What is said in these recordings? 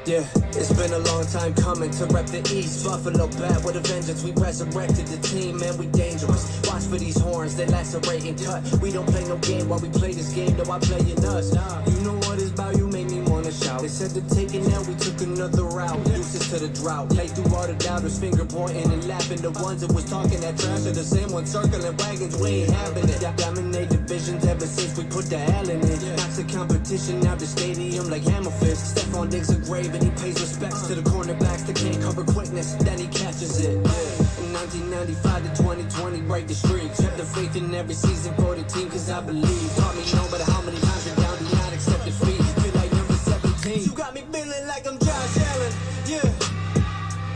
Yeah, it's been a long time coming to rep the East. Buffalo bad with a vengeance. We resurrected the team, man, we dangerous. Watch for these horns, they lacerate and cut. We don't play no game while we play this game, though I play in us. You know what it's about, you make me wanna shout. They said to take it now, we took another route. Deuces to the drought. Play through all the doubters, finger pointing and laughing. The ones that was talking that trash are the same ones circling wagons. We ain't having it. Dominate divisions ever since we put the Allen in. Knocks the competition out the stadium like hammer fist. Stephon Diggs a grave and he pays respects to the cornerbacks that can't cover quickness. Then he catches it. In 1995 to 2020, break the streak. Kept the faith in every season for the team, cause I believe. Taught me no matter how many times you're down, do not accept defeat. Feel like number 17. You got me feeling like I'm Josh Allen. Yeah.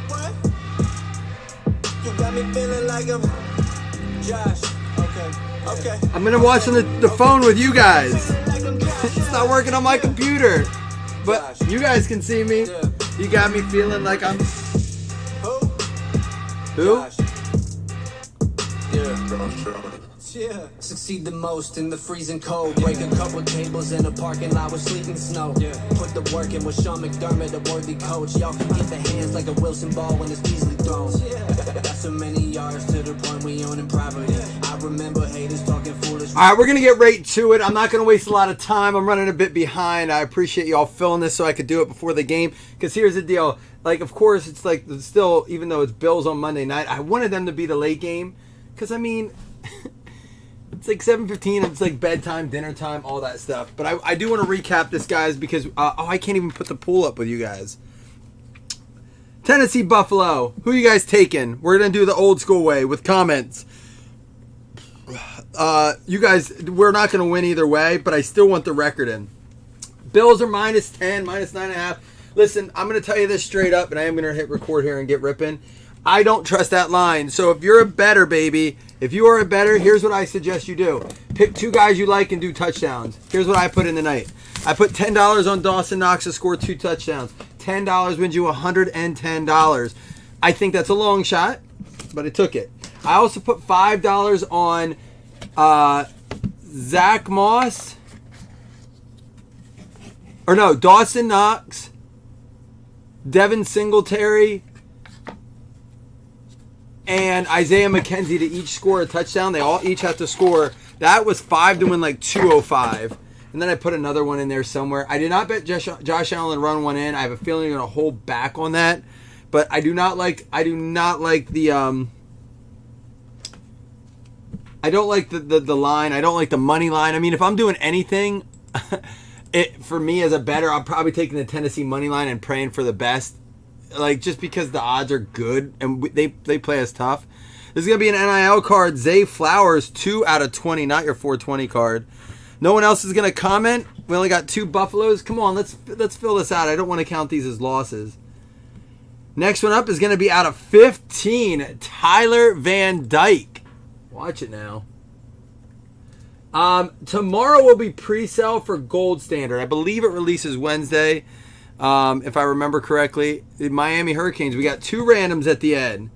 What? You got me feeling like I'm Josh. Okay. I'm gonna watch on the phone with you guys. It's not working on my computer, but you guys can see me. You got me feeling like I'm. Who? Yeah. Succeed the most in the freezing cold. Break a couple tables in a parking lot with sleeting snow. Put the work in with Sean McDermott, a worthy coach. Y'all can get the hands like a Wilson ball when it's easily thrown. Got so many yards to the point we owning property. I remember haters talking foolish. All right, we're going to get right to it. I'm not going to waste a lot of time. I'm running a bit behind. I appreciate y'all filling this so I could do it before the game. Because here's the deal. Like, of course, it's like still, even though it's Bills on Monday night, I wanted them to be the late game. Because, I mean, it's like 7:15. It's like bedtime, dinner time, all that stuff. But I do want to recap this, guys, because, I can't even put the pool up with you guys. Tennessee, Buffalo. Who you guys taking? We're going to do the old school way with comments. You guys, we're not going to win either way, but I still want the record in. Bills are -10, -9.5. Listen, I'm going to tell you this straight up, and I am going to hit record here and get ripping. I don't trust that line. So if you're a bettor, baby, if you are a bettor, here's what I suggest you do. Pick two guys you like and do touchdowns. Here's what I put in tonight. I put $10 on Dawson Knox to score 2 touchdowns. $10 wins you $110. I think that's a long shot, but I took it. I also put $5 on Zach Moss. Or no, Dawson Knox, Devin Singletary, and Isaiah McKenzie to each score a touchdown. They all each have to score. That was 5 to win like 205. And then I put another one in there somewhere. I did not bet Josh Allen run one in. I have a feeling they're going to hold back on that. But I do not like the I don't like the line. I don't like the money line. I mean, if I'm doing anything, for me as a bettor, I'm probably taking the Tennessee money line and praying for the best. Like, just because the odds are good and they play us tough. This is going to be an NIL card. Zay Flowers, 2 out of 20, not your 420 card. No one else is going to comment. We only got 2 Buffaloes. Come on, let's fill this out. I don't want to count these as losses. Next one up is going to be out of 15, Tyler Van Dyke. Watch it now. Tomorrow will be pre-sale for Gold Standard. I believe it releases Wednesday, if I remember correctly. The Miami Hurricanes, we got 2 randoms at the end.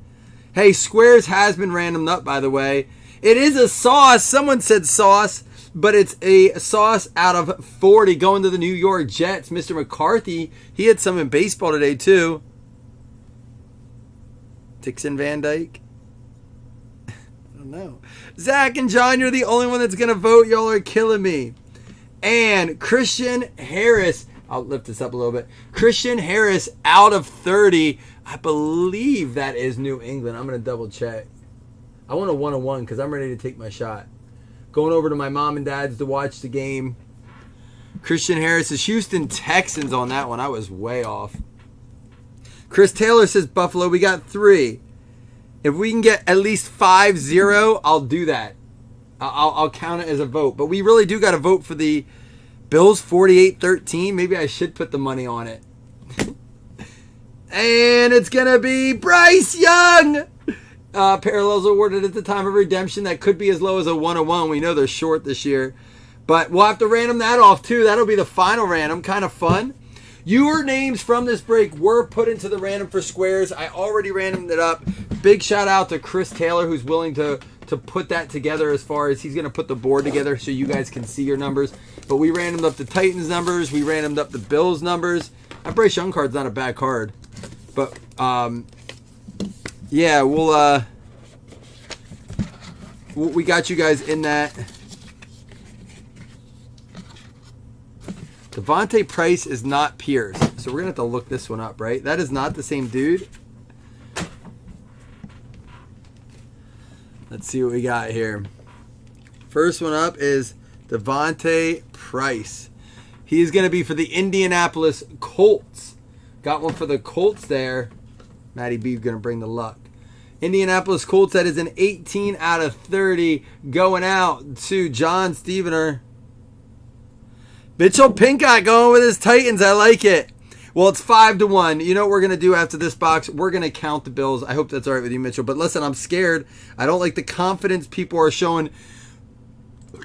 Hey, Squares has been randomed up, by the way. It is a sauce. Someone said sauce, but it's a sauce out of 40 going to the New York Jets. Mr. McCarthy, he had some in baseball today, too. Dixon Van Dyke. I don't know. Zach and John, you're the only one that's going to vote. Y'all are killing me. And Christian Harris. I'll lift this up a little bit. Christian Harris out of 30. I believe that is New England. I'm going to double check. I want a 1-on-1 because I'm ready to take my shot. Going over to my mom and dad's to watch the game. Christian Harris is Houston Texans on that one. I was way off. Chris Taylor says Buffalo. We got 3. If we can get at least 5-0, I'll do that. I'll count it as a vote. But we really do got to vote for the Bills 48-13. Maybe I should put the money on it. And it's going to be Bryce Young. Parallels awarded at the time of redemption. That could be as low as a 1-on-1. We know they're short this year. But we'll have to random that off too. That'll be the final random. Kind of fun. Your names from this break were put into the random for Squares. I already randomed it up. Big shout out to Chris Taylor, who's willing to put that together, as far as he's going to put the board together so you guys can see your numbers. But we randomed up the Titans numbers. We randomed up the Bills numbers. That Bryce Young card's not a bad card. But, yeah, we got you guys in that. Devontae Price is not Pierce. So we're going to have to look this one up, right? That is not the same dude. Let's see what we got here. First one up is Devontae Price. He's going to be for the Indianapolis Colts. Got one for the Colts there. Matty B going to bring the luck. Indianapolis Colts, that is an 18 out of 30 going out to John Stevener. Mitchell Pinkott going with his Titans. I like it. Well, it's 5-1. You know what we're going to do after this box? We're going to count the Bills. I hope that's all right with you, Mitchell. But listen, I'm scared. I don't like the confidence people are showing.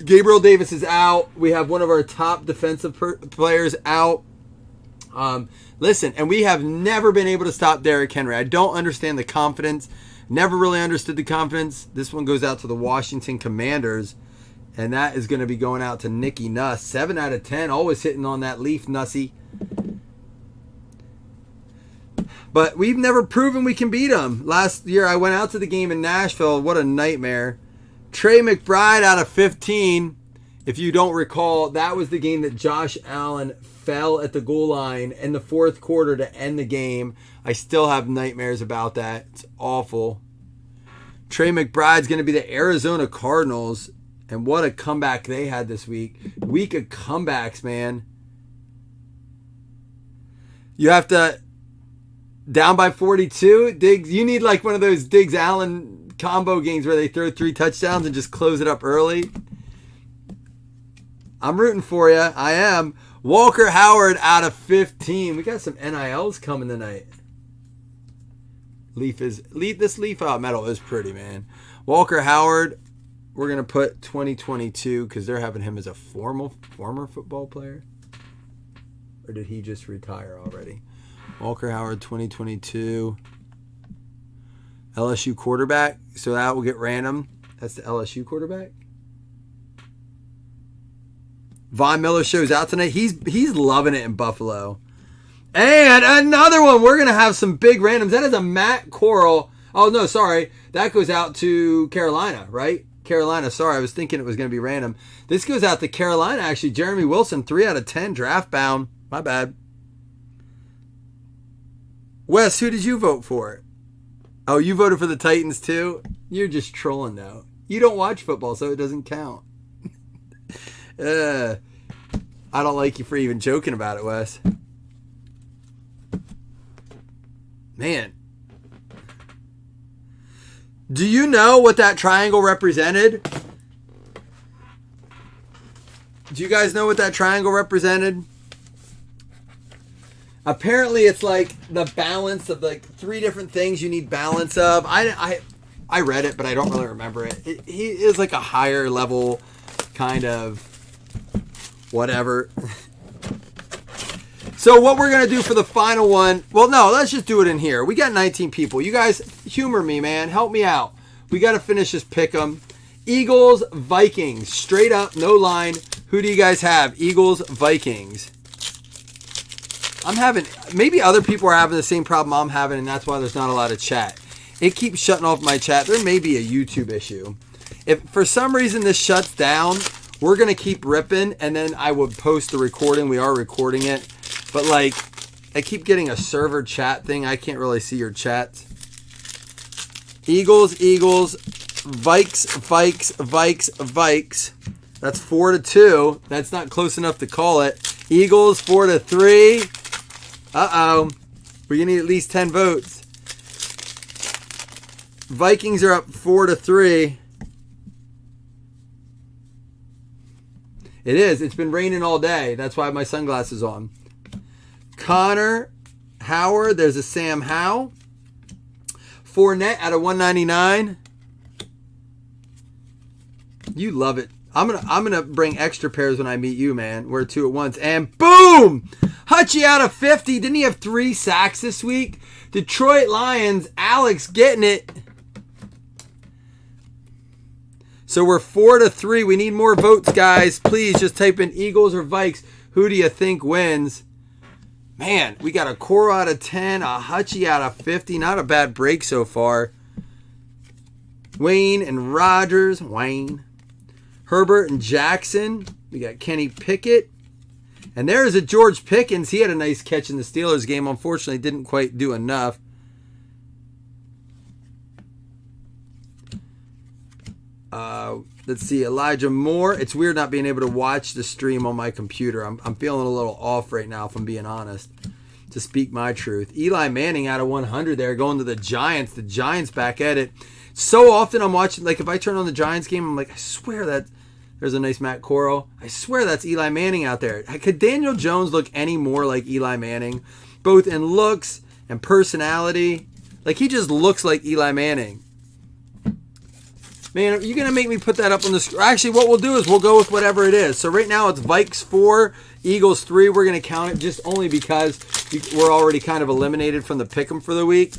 Gabriel Davis is out. We have one of our top defensive players out. Listen, and we have never been able to stop Derrick Henry. I don't understand the confidence. Never really understood the confidence. This one goes out to the Washington Commanders. And that is going to be going out to Nicky Nuss. 7 out of 10. Always hitting on that leaf, Nussy. But we've never proven we can beat them. Last year I went out to the game in Nashville. What a nightmare. Trey McBride out of 15. If you don't recall, that was the game that Josh Allen fell at the goal line in the fourth quarter to end the game. I still have nightmares about that. It's awful. Trey McBride's going to be the Arizona Cardinals. And what a comeback they had this week. Week of comebacks, man. You have to... Down by 42, Diggs. You need like one of those Diggs Allen combo games where they throw 3 touchdowns and just close it up early. I'm rooting for you. I am. Walker Howard out of 15. We got some NILs coming tonight. This leaf out metal is pretty, man. Walker Howard. We're gonna put 2022 because they're having him as a former football player. Or did he just retire already? Walker Howard 2022. LSU quarterback. So that will get random. That's the LSU quarterback. Von Miller shows out tonight. He's loving it in Buffalo. And another one. We're going to have some big randoms. That is a Matt Corral. Oh, no, sorry. That goes out to Carolina, right? Carolina. Sorry, I was thinking it was going to be random. This goes out to Carolina, actually. Jeremy Wilson, 3 out of 10, draft bound. My bad. Wes, who did you vote for? Oh, you voted for the Titans too? You're just trolling now. You don't watch football, so it doesn't count. I don't like you for even joking about it, Wes. Man. Do you know what that triangle represented? Do you guys know what that triangle represented? Apparently, it's like the balance of like 3 different things you need balance of. I read it, but I don't really remember it. He is like a higher level kind of whatever. So what we're going to do for the final one, well, no, let's just do it in here. We got 19 people. You guys humor me, man. Help me out. We got to finish this pick'em. Eagles, Vikings. Straight up, no line. Who do you guys have? Eagles, Vikings. I'm having, maybe other people are having the same problem I'm having, and that's why there's not a lot of chat. It keeps shutting off my chat. There may be a YouTube issue. If for some reason this shuts down, we're going to keep ripping, and then I would post the recording. We are recording it. But, like, I keep getting a server chat thing. I can't really see your chats. Eagles, Vikes. That's 4-2. That's not close enough to call it. Eagles, 4-3. Uh-oh. We're going to need at least 10 votes. Vikings are up 4-3. It is. It's been raining all day. That's why I have my sunglasses on. Connor Howard. There's a Sam Howe. Fournette out of 199. You love it. I'm gonna bring extra pairs when I meet you, man. We're 2 at once. And boom! Hutchie out of 50. Didn't he have 3 sacks this week? Detroit Lions. Alex getting it. So we're 4-3. We need more votes, guys. Please just type in Eagles or Vikes. Who do you think wins? Man, we got a Coro out of 10, a Hutchie out of 50. Not a bad break so far. Wayne and Rogers. Wayne. Herbert and Jackson. We got Kenny Pickett. And there's a George Pickens. He had a nice catch in the Steelers game. Unfortunately, didn't quite do enough. Let's see, Elijah Moore. It's weird not being able to watch the stream on my computer. I'm feeling a little off right now, if I'm being honest, to speak my truth. Eli Manning out of 100 there, going to the Giants. The Giants back at it. So often I'm watching, like if I turn on the Giants game, I'm like, I swear that there's a nice Matt Corral. I swear that's Eli Manning out there. Could Daniel Jones look any more like Eli Manning, both in looks and personality? Like he just looks like Eli Manning. Man, are you going to make me put that up on the screen? Actually, what we'll do is we'll go with whatever it is. So right now it's Vikes 4, Eagles 3. We're going to count it just only because we're already kind of eliminated from the pick'em for the week.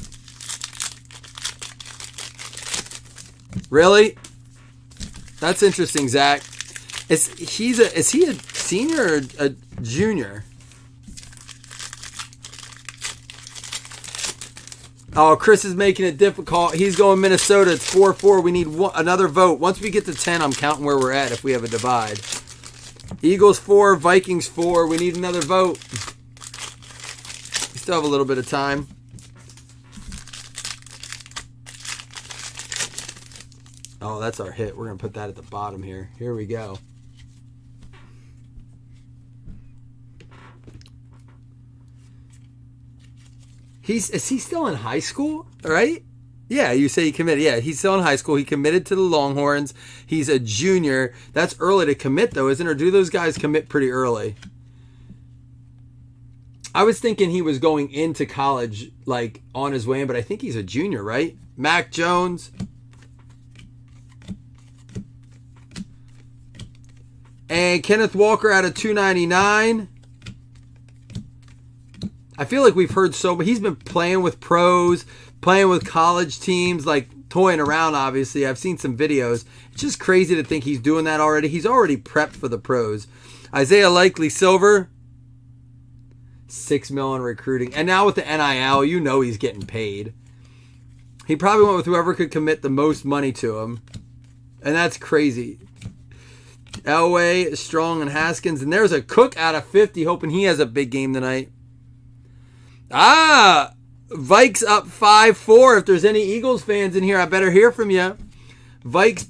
Really? That's interesting, Zach. Is he a senior or a junior? Oh, Chris is making it difficult. He's going Minnesota. It's 4-4. We need another vote. Once we get to 10, I'm counting where we're at if we have a divide. Eagles 4, Vikings 4. We need another vote. We still have a little bit of time. Oh, that's our hit. We're going to put that at the bottom here. Here we go. Is he still in high school, right? Yeah, you say he committed. Yeah, he's still in high school. He committed to the Longhorns. He's a junior. That's early to commit, though, isn't it? Or do those guys commit pretty early? I was thinking he was going into college, like, on his way in, but I think he's a junior, right? Mac Jones. And Kenneth Walker out of 299. I feel like we've heard so, but he's been playing with pros, playing with college teams, like toying around, obviously. I've seen some videos. It's just crazy to think he's doing that already. He's already prepped for the pros. Isaiah Likely Silver, $6 million recruiting. And now with the NIL, you know he's getting paid. He probably went with whoever could commit the most money to him. And that's crazy. Elway, Strong, and Haskins. And there's a Cook out of 50, hoping he has a big game tonight. Vikes up 5-4. If there's any Eagles fans in here, I better hear from you. Vikes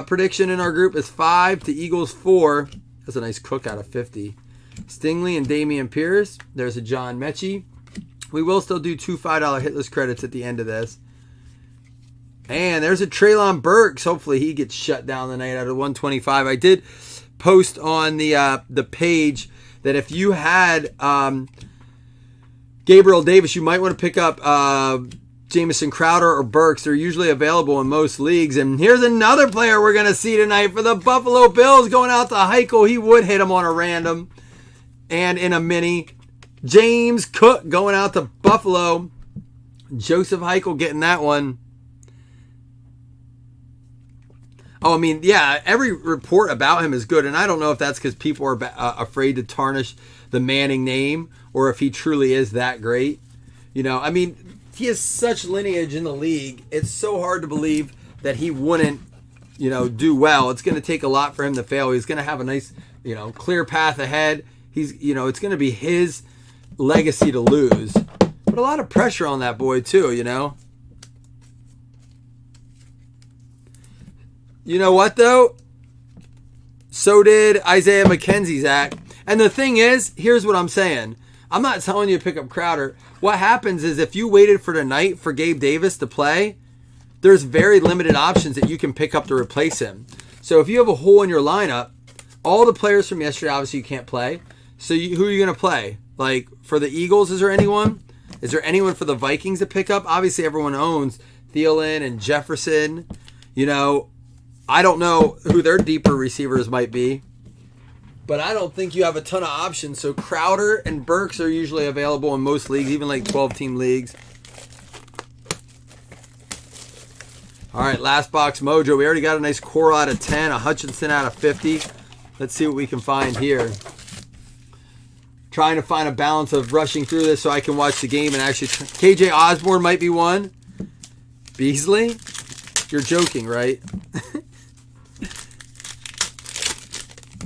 prediction in our group is 5 to Eagles 4. That's a nice Cook out of 50. Stingley and Damian Pierce. There's a John Mechie. We will still do 2 $5 hitless credits at the end of this. And there's a Treylon Burks. Hopefully he gets shut down tonight out of 125. I did post on the page that if you had Gabriel Davis, you might want to pick up Jamison Crowder or Burks. They're usually available in most leagues. And here's another player we're going to see tonight for the Buffalo Bills going out to Heichel. He would hit him on a random and in a mini. James Cook going out to Buffalo. Joseph Heichel getting that one. Oh, I mean, yeah, every report about him is good. And I don't know if that's because people are afraid to tarnish the Manning name or if he truly is that great. You know, I mean, he has such lineage in the league. It's so hard to believe that he wouldn't, you know, do well. It's going to take a lot for him to fail. He's going to have a nice, you know, clear path ahead. He's, you know, it's going to be his legacy to lose. But a lot of pressure on that boy, too, you know. You know what, though? So did Isaiah McKenzie, Zach. And the thing is, here's what I'm saying. I'm not telling you to pick up Crowder. What happens is if you waited for tonight for Gabe Davis to play, there's very limited options that you can pick up to replace him. So if you have a hole in your lineup, all the players from yesterday, obviously you can't play. So who are you going to play? Like for the Eagles, is there anyone? Is there anyone for the Vikings to pick up? Obviously everyone owns Thielen and Jefferson. You know, I don't know who their deeper receivers might be. But I don't think you have a ton of options. So Crowder and Burks are usually available in most leagues, even like 12-team leagues. All right, last box mojo. We already got a nice Coro out of 10, a Hutchinson out of 50. Let's see what we can find here. trying to find a balance of rushing through this so I can watch the game and actually. KJ Osborne might be one. Beasley? You're joking, right?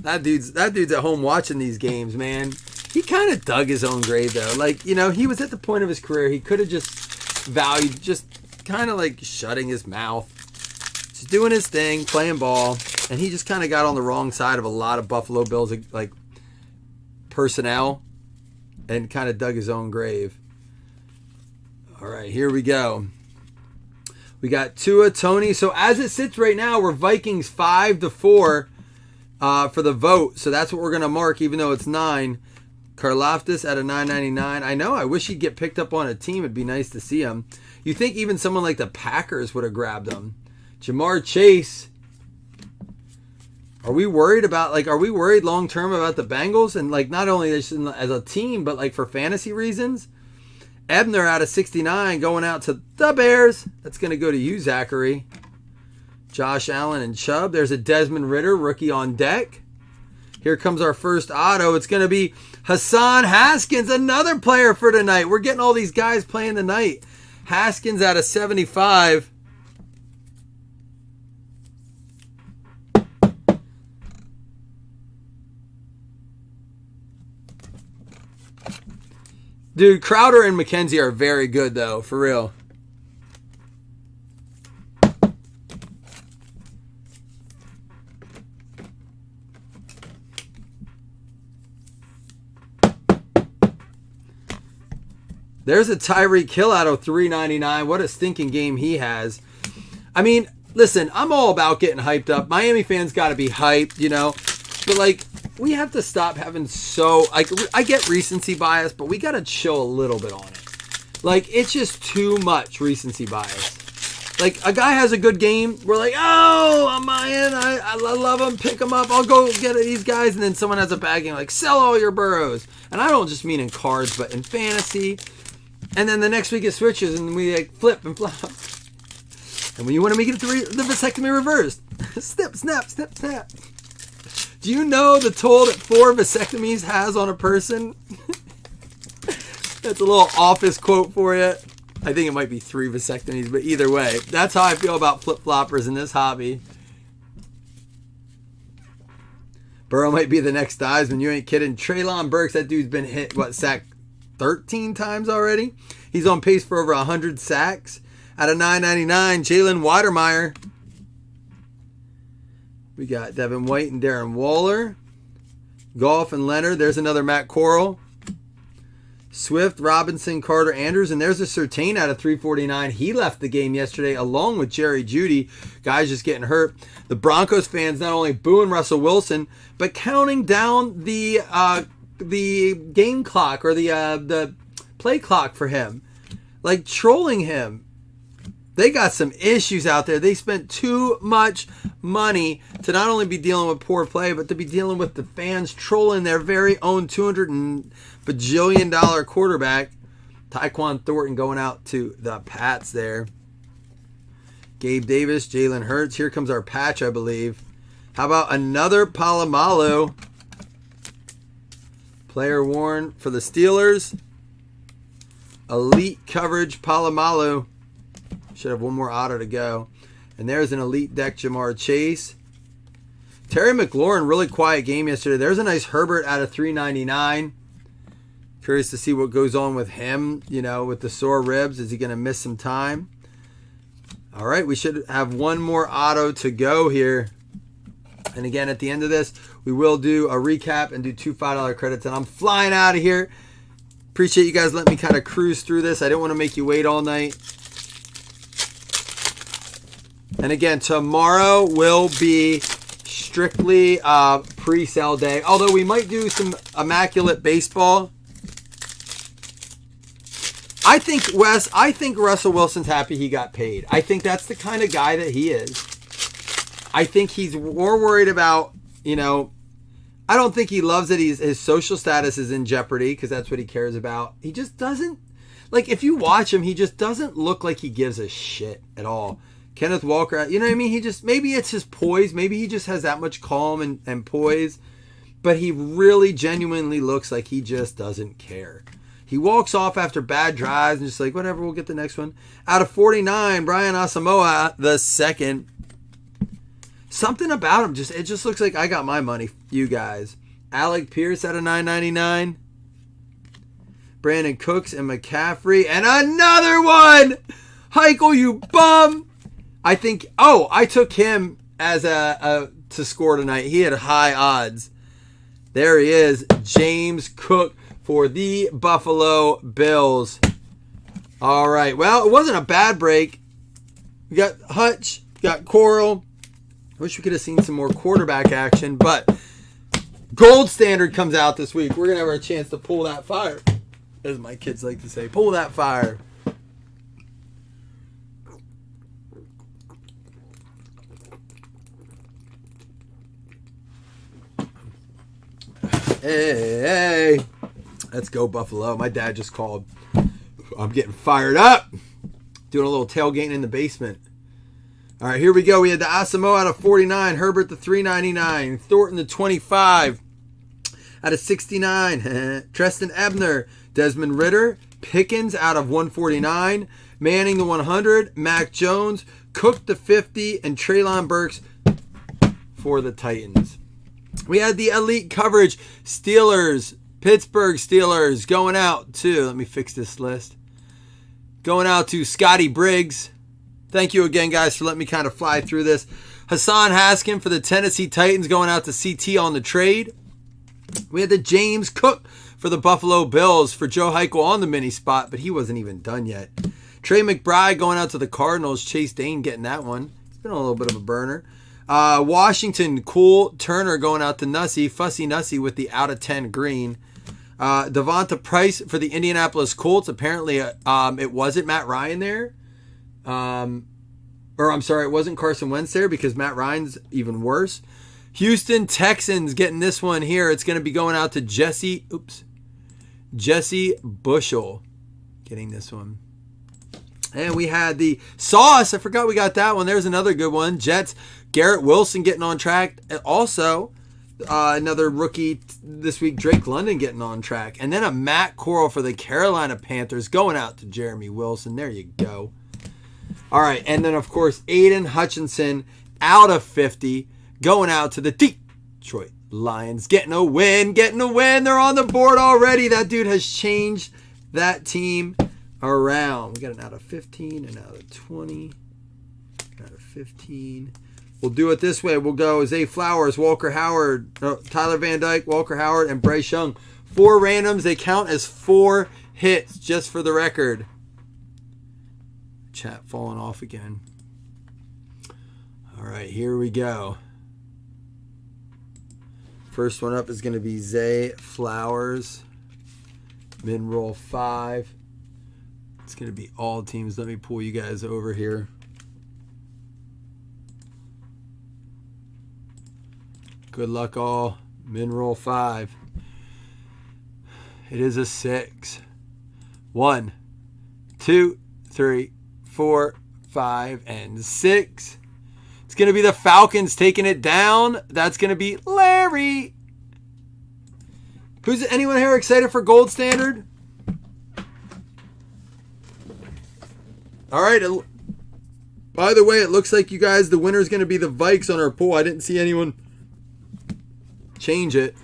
That dude's at home watching these games, man. He kind of dug his own grave, though. Like, you know, he was at the point of his career. He could have just valued, just kind of like shutting his mouth. Just doing his thing, playing ball. And he just kind of got on the wrong side of a lot of Buffalo Bills, like, personnel. And kind of dug his own grave. All right, here we go. We got Tua, Tony. So as it sits right now, we're Vikings 5-4 for the vote. So that's what we're going to mark, even though it's 9. Karlaftis at a $9.99. I know. I wish he'd get picked up on a team. It'd be nice to see him. You think even someone like the Packers would have grabbed him? Ja'Marr Chase. Are we worried long term about the Bengals? And like not only as a team, but like for fantasy reasons? Ebner out of 69 going out to the Bears. That's going to go to you, Zachary. Josh Allen and Chubb. There's a Desmond Ridder, rookie on deck. Here comes our first auto. It's going to be Hassan Haskins, another player for tonight. We're getting all these guys playing tonight. Haskins out of 75. Dude, Crowder and McKenzie are very good, though, for real. There's a Tyreek Hill out of $3.99. What a stinking game he has. I mean, listen, I'm all about getting hyped up. Miami fans got to be hyped, you know. But, like, we have to stop having I get recency bias, but we got to chill a little bit on it. Like, it's just too much recency bias. Like, a guy has a good game. We're like, oh, I'm buying. I love him. Pick him up. I'll go get these guys. And then someone has a bad game. Like, sell all your Burrows. And I don't just mean in cards, but in fantasy. And then the next week it switches and we like flip and flop. And when you want to make it the vasectomy reversed, snip, snap, snip, snap. Do you know the toll that 4 vasectomies has on a person? That's a little office quote for you. I think it might be 3 vasectomies, but either way, that's how I feel about flip-floppers in this hobby. Burrow might be the next Theismann. You ain't kidding. Treylon Burks, that dude's been hit, sacked 13 times already. He's on pace for over 100 sacks. Out of $9.99, Jalen Weidermeyer. We got Devin White and Darren Waller. Goff and Leonard. There's another Matt Corral. Swift, Robinson, Carter, Andrews. And there's a Surtain out of $3.49. He left the game yesterday along with Jerry Jeudy. Guys just getting hurt. The Broncos fans not only booing Russell Wilson, but counting down the game clock or the play clock for him. Like trolling him. They got some issues out there. They spent too much money to not only be dealing with poor play, but to be dealing with the fans trolling their very own $200 bajillion quarterback. Tyquan Thornton going out to the Pats there. Gabe Davis, Jalen Hurts. Here comes our patch, I believe. How about another Palomalu? Player worn for the Steelers. Elite coverage, Palomalu. Should have one more auto to go. And there's an elite deck, Ja'Marr Chase. Terry McLaurin, really quiet game yesterday. There's a nice Herbert out of $3.99. Curious to see what goes on with him, you know, with the sore ribs. Is he going to miss some time? All right, we should have one more auto to go here. And again, at the end of this, we will do a recap and do 2 $5 credits. And I'm flying out of here. Appreciate you guys letting me kind of cruise through this. I didn't want to make you wait all night. And again, tomorrow will be strictly pre-sale day. Although we might do some immaculate baseball. I think Russell Wilson's happy he got paid. I think that's the kind of guy that he is. I think he's more worried about, you know, I don't think he loves that his social status is in jeopardy because that's what he cares about. He just doesn't, like, if you watch him, he just doesn't look like he gives a shit at all. Kenneth Walker, you know what I mean? He just, maybe it's his poise. Maybe he just has that much calm and poise. but he really genuinely looks like he just doesn't care. He walks off after bad drives and just like, whatever, we'll get the next one. Out of 49, Brian Asamoah, the second. Something about him, it just looks like I got my money, you guys. Alec Pierce out of 999. Brandon Cooks and McCaffrey. And another one! Heichel, you bum! I took him as to score tonight. He had high odds. There he is, James Cook for the Buffalo Bills. All right, well, it wasn't a bad break. We got Hutch, got Coral. Wish we could have seen some more quarterback action, but Gold Standard comes out this week. We're going to have our chance to pull that fire, as my kids like to say. Pull that fire. Hey, let's go Buffalo. My dad just called. I'm getting fired up. Doing a little tailgating in the basement. All right, here we go. We had the Asamoah out of 49, Herbert the 399, Thornton the 25 out of 69, Treston Ebner, Desmond Ritter, Pickens out of 149, Manning the 100, Mac Jones, Cook the 50, and Treylon Burks for the Titans. We had the elite coverage, Steelers, Pittsburgh Steelers going out to, let me fix this list, going out to Scotty Briggs. Thank you again, guys, for letting me kind of fly through this. Hassan Haskin for the Tennessee Titans going out to CT on the trade. We had the James Cook for the Buffalo Bills for Joe Heichel on the mini spot, but he wasn't even done yet. Trey McBride going out to the Cardinals. Chase Dane getting that one. It's been a little bit of a burner. Washington, Cool Turner going out to Nussy. Fussy Nussy with the out of 10 green. Devonta Price for the Indianapolis Colts. Apparently, it wasn't Matt Ryan there. It wasn't Carson Wentz there because Matt Ryan's even worse. Houston Texans getting this one here. It's going to be going out to Jesse Bushel getting this one. And we had the Sauce. I forgot we got that one. There's another good one. Jets, Garrett Wilson getting on track. Also, another rookie this week, Drake London getting on track. And then a Matt Corral for the Carolina Panthers going out to Jeremy Wilson. There you go. All right, and then, of course, Aiden Hutchinson out of 50 going out to the Detroit Lions. Getting a win. They're on the board already. That dude has changed that team around. We got an out of 15, an out of 20, out of 15. We'll do it this way. We'll go Zay Flowers, Tyler Van Dyke, Walker Howard, and Bryce Young. 4 randoms. They count as 4 hits, just for the record. Chat falling off again. All right, here we go. First one up is going to be Zay Flowers. Min roll 5. It's going to be all teams. Let me pull you guys over here. Good luck all. Min roll 5. It is a 6. 1, 2, 3, 4, 5, and 6. It's going to be the Falcons taking it down. That's going to be Larry. Who's anyone here excited for Gold Standard? All right. By the way, it looks like you guys, the winner is going to be the Vikes on our poll. I didn't see anyone change it.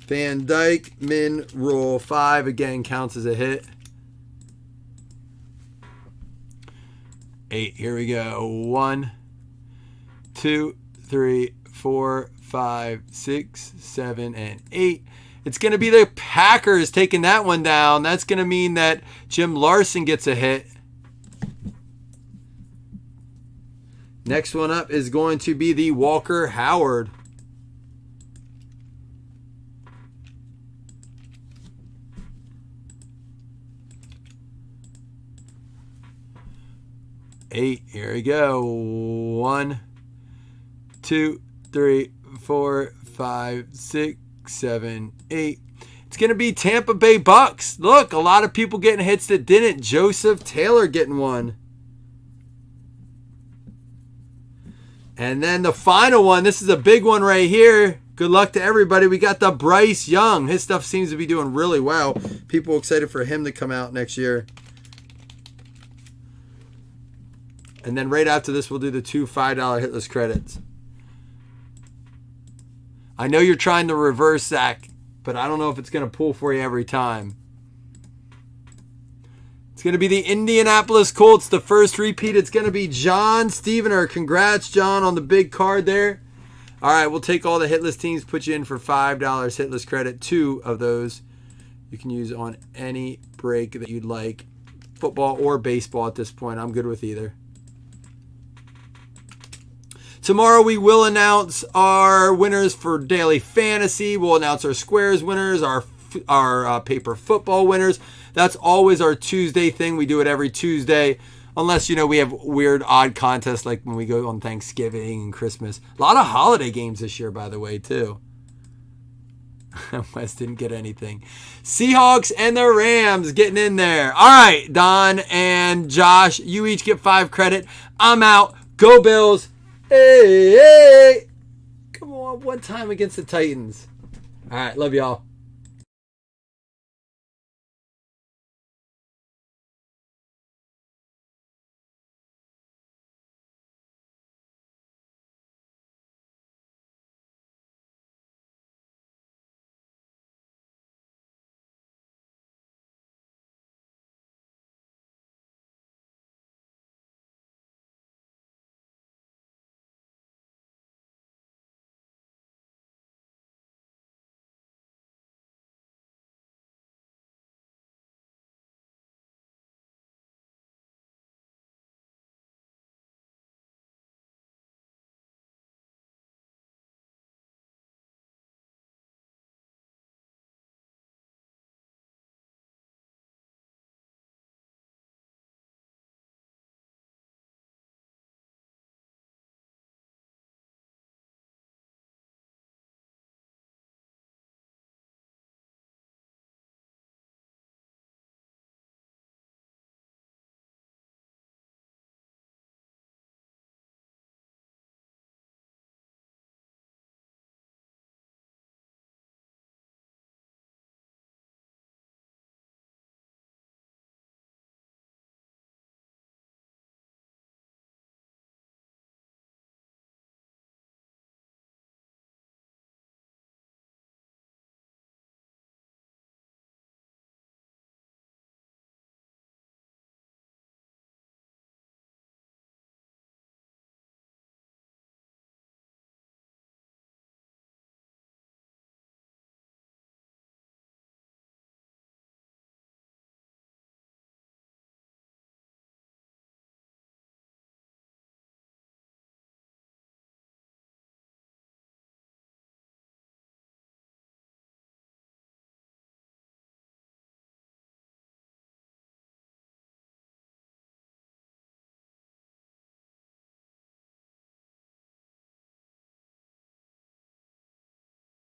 Van Dyke, min roll 5 again counts as a hit. 8. Here we go. 1, 2, 3, 4, 5, 6, 7, and 8. It's going to be the Packers taking that one down. That's going to mean that Jim Larson gets a hit. Next one up is going to be the Walker Howard. Eight. Here we go. 1, 2, 3, 4, 5, 6, 7, 8. It's going to be Tampa Bay Bucks. Look, a lot of people getting hits that didn't. Joseph Taylor getting one. And then the final one, this is a big one right here. Good luck to everybody. We got the Bryce Young. His stuff seems to be doing really well. People excited for him to come out next year. And then right after this, we'll do the 2 $5 hitless credits. I know you're trying to reverse, Zach, but I don't know if it's going to pull for you every time. It's going to be the Indianapolis Colts, the first repeat. It's going to be John Stevener. Congrats, John, on the big card there. All right, we'll take all the hitless teams, put you in for $5 hitless credit. 2 of those you can use on any break that you'd like. Football or baseball at this point. I'm good with either. Tomorrow we will announce our winners for daily fantasy. We'll announce our squares winners, our paper football winners. That's always our Tuesday thing. We do it every Tuesday. Unless, we have weird, odd contests like when we go on Thanksgiving and Christmas. A lot of holiday games this year, by the way, too. West didn't get anything. Seahawks and the Rams getting in there. All right, Don and Josh, you each get 5 credit. I'm out. Go Bills. Hey, hey. Come on, one time against the Titans. All right, love y'all.